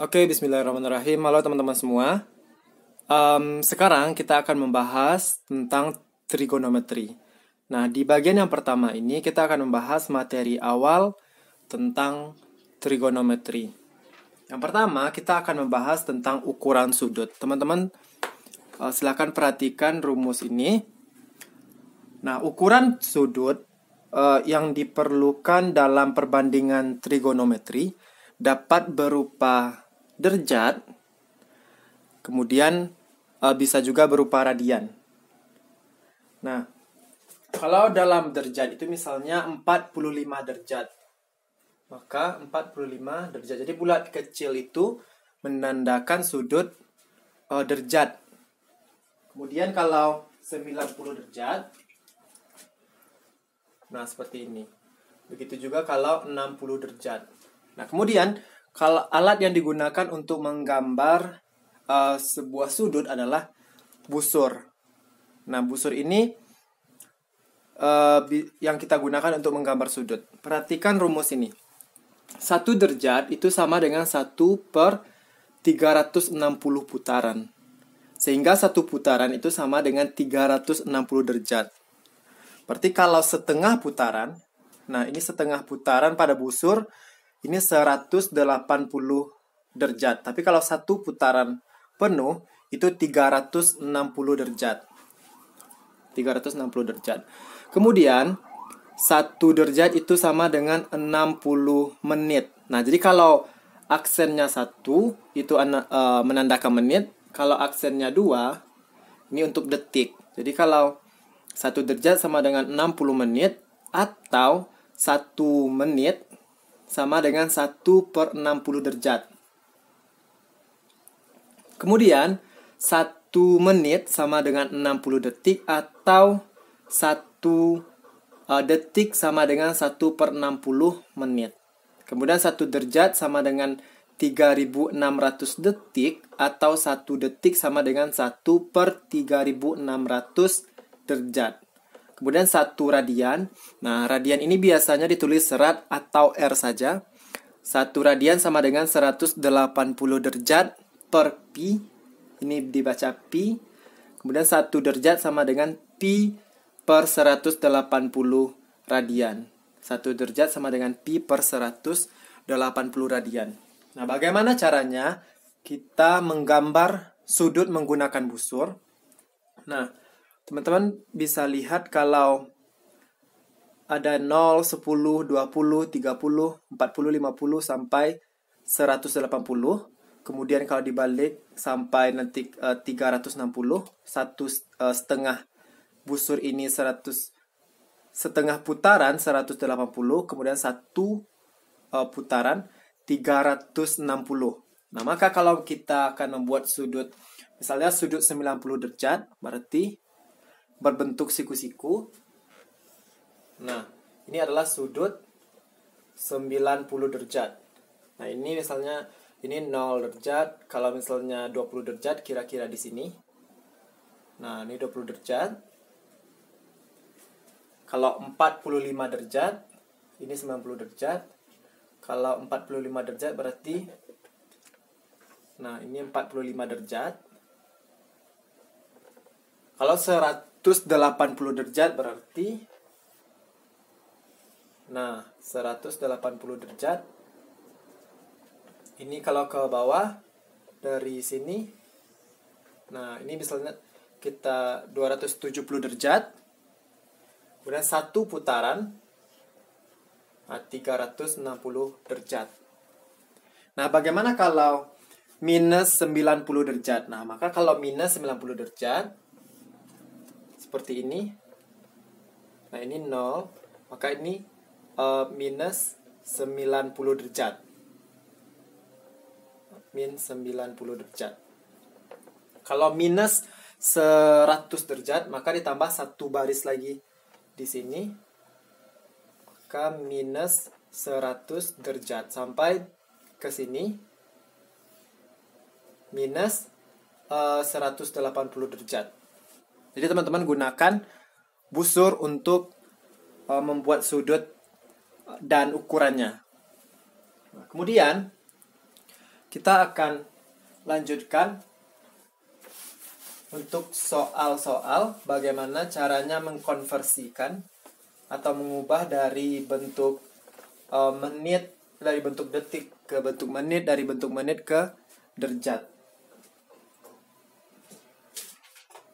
Oke, bismillahirrahmanirrahim. Halo teman-teman semua. Sekarang kita akan membahas tentang trigonometri. Nah, di bagian yang pertama ini kita akan membahas materi awal tentang trigonometri. Yang pertama, kita akan membahas tentang ukuran sudut. Teman-teman, silakan perhatikan rumus ini. Nah, ukuran sudut yang diperlukan dalam perbandingan trigonometri dapat berupa derajat, kemudian bisa juga berupa radian. Nah, kalau dalam derajat itu misalnya 45 derajat. Maka 45 derajat. Jadi bulat kecil itu menandakan sudut derajat. Kemudian kalau 90 derajat, nah seperti ini. Begitu juga kalau 60 derajat. Nah, kemudian kalau alat yang digunakan untuk menggambar sebuah sudut adalah busur. Nah, busur ini yang kita gunakan untuk menggambar sudut. Perhatikan rumus ini. 1 derajat itu sama dengan 1/360 putaran. Sehingga 1 putaran itu sama dengan 360 derajat. Berarti kalau setengah putaran, nah ini setengah putaran pada busur, ini 180 derajat. Tapi kalau 1 putaran penuh, itu 360 derajat. 360 derajat. Kemudian, 1 derajat itu sama dengan 60 menit. Nah, jadi kalau aksennya 1, itu menandakan menit. Kalau aksennya 2, ini untuk detik. Jadi kalau 1 derajat sama dengan 60 menit, atau 1 menit sama dengan 1/60 derajat. Kemudian, 1 menit sama dengan 60 detik, atau 1 detik sama dengan 1/60 menit. Kemudian 1 derajat sama dengan 3600 detik, atau 1 detik sama dengan 1/3600 derajat. Kemudian 1 radian. Nah, radian ini biasanya ditulis rad atau R saja. 1 radian sama dengan 180 derajat per pi. Ini dibaca pi. Kemudian 1 derajat sama dengan pi per 180 radian. 1 derajat sama dengan pi per 180 radian. Nah, bagaimana caranya kita menggambar sudut menggunakan busur? Nah, teman-teman bisa lihat kalau ada 0, 10, 20, 30, 40, 50 sampai 180. Kemudian kalau dibalik sampai nanti 360, satu setengah busur ini 100, setengah putaran 180, kemudian satu putaran 360. Nah, maka kalau kita akan membuat sudut, misalnya sudut 90 derajat, berarti berbentuk siku-siku. Nah, ini adalah sudut 90 derajat. Nah, ini misalnya ini 0 derajat. Kalau misalnya 20 derajat kira-kira di sini. Nah, ini 20 derajat. Kalau 45 derajat, ini 90 derajat. Kalau 45 derajat berarti, nah ini 45 derajat. Kalau 180 derajat berarti, nah 180 derajat. Ini kalau ke bawah dari sini, nah ini misalnya kita 270 derajat. Kemudian 1 putaran, nah 360 derajat. Nah, bagaimana kalau minus 90 derajat? Nah, maka kalau minus 90 derajat seperti ini. Nah, ini 0, maka ini minus 90 derajat. Min 90 derajat. Kalau minus 100 derajat, maka ditambah 1 baris lagi di sini. Maka minus 100 derajat sampai ke sini minus 180 derajat. Jadi teman-teman gunakan busur untuk membuat sudut dan ukurannya. Nah, kemudian kita akan lanjutkan untuk soal-soal bagaimana caranya mengkonversikan atau mengubah dari bentuk menit, dari bentuk detik ke bentuk menit, dari bentuk menit ke derajat.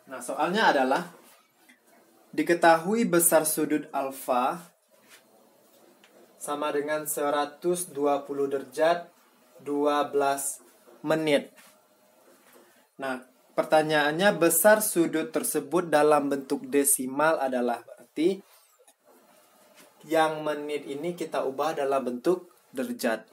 Nah, soalnya adalah diketahui besar sudut alfa sama dengan 120 derajat 12 menit. Nah, pertanyaannya besar sudut tersebut dalam bentuk desimal adalah, berarti yang menit ini kita ubah dalam bentuk derajat.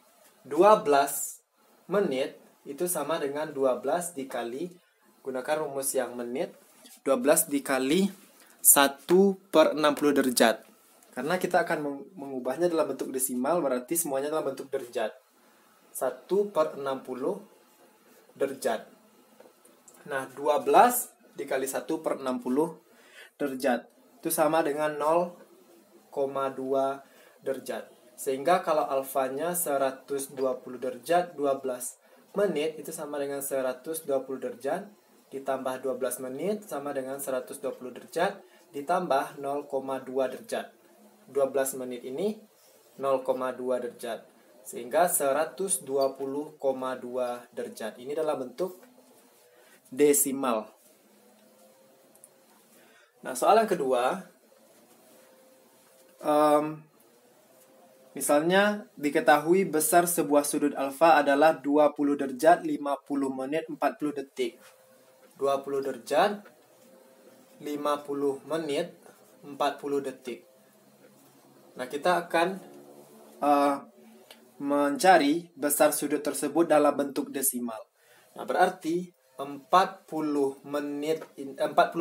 12 menit itu sama dengan 12 dikali, gunakan rumus yang menit, 12 dikali 1/60 derajat. Karena kita akan mengubahnya dalam bentuk desimal, berarti semuanya dalam bentuk derajat. 1/60 derajat. Nah, 12 dikali 1/60 derajat itu sama dengan 0,2 derajat. Sehingga kalau alfanya 120 derajat 12 menit itu sama dengan 120 derajat ditambah 12 menit sama dengan 120 derajat ditambah 0,2 derajat. 12 menit ini 0,2 derajat. Sehingga 120,2 derajat. Ini dalam bentuk desimal. Nah, soal yang kedua, misalnya diketahui besar sebuah sudut alfa adalah 20 derajat 50 menit 40 detik. 20 derajat 50 menit 40 detik. Nah, kita akan mencari besar sudut tersebut dalam bentuk desimal. Nah, berarti 40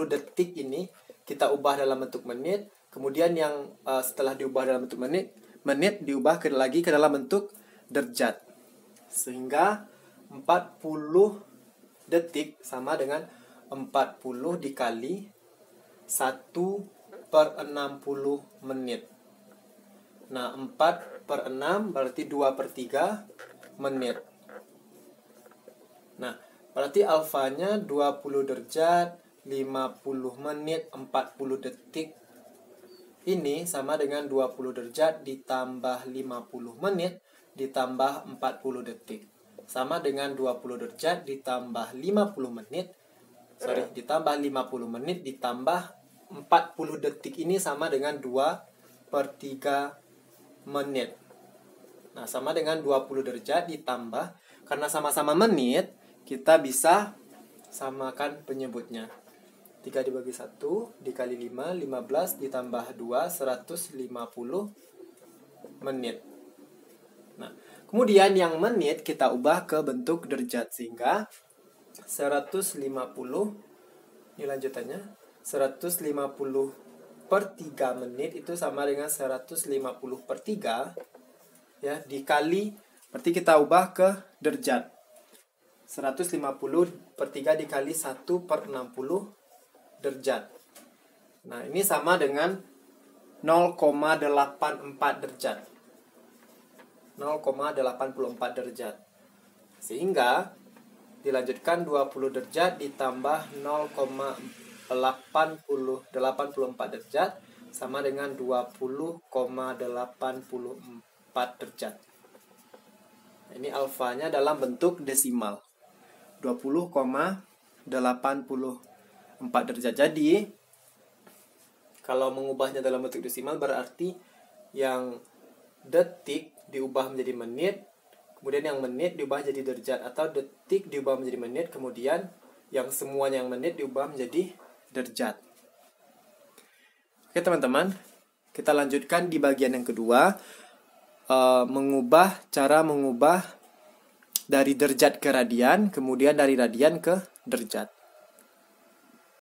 detik ini kita ubah dalam bentuk menit, kemudian yang setelah diubah dalam bentuk menit diubah lagi ke dalam bentuk derajat. Sehingga 40 detik sama dengan 40 dikali 1/60 menit. Nah, 4/6 berarti 2/3 menit. Nah, berarti alfanya 20 derajat 50 menit 40 detik. Ini sama dengan 20 derajat ditambah 50 menit ditambah 40 detik. Sama dengan 20 derajat ditambah 50 menit. Ditambah 50 menit ditambah 40 detik, ini sama dengan 2/3 menit. Nah, sama dengan 20 derajat ditambah, karena sama-sama menit, kita bisa samakan penyebutnya. 3 dibagi 1 dikali 5, 15 ditambah 2, 150 menit. Nah, kemudian yang menit kita ubah ke bentuk derajat, sehingga 150, ini lanjutannya, 150/3 menit itu sama dengan 150/3 ya, dikali, berarti kita ubah ke derajat. 150/3 dikali 1/60 derajat. Nah, ini sama dengan 0,84 derajat. 0,84 derajat. Sehingga dilanjutkan 20 derajat ditambah 0,84 derajat sama dengan 20,84 derajat. Ini alfanya dalam bentuk desimal. 20,84 derajat. Jadi kalau mengubahnya dalam bentuk desimal berarti yang detik diubah menjadi menit, kemudian yang menit diubah jadi derajat, atau detik diubah menjadi menit, kemudian yang semuanya yang menit diubah menjadi derajat. Oke teman-teman, kita lanjutkan di bagian yang kedua, cara mengubah dari derajat ke radian, kemudian dari radian ke derajat.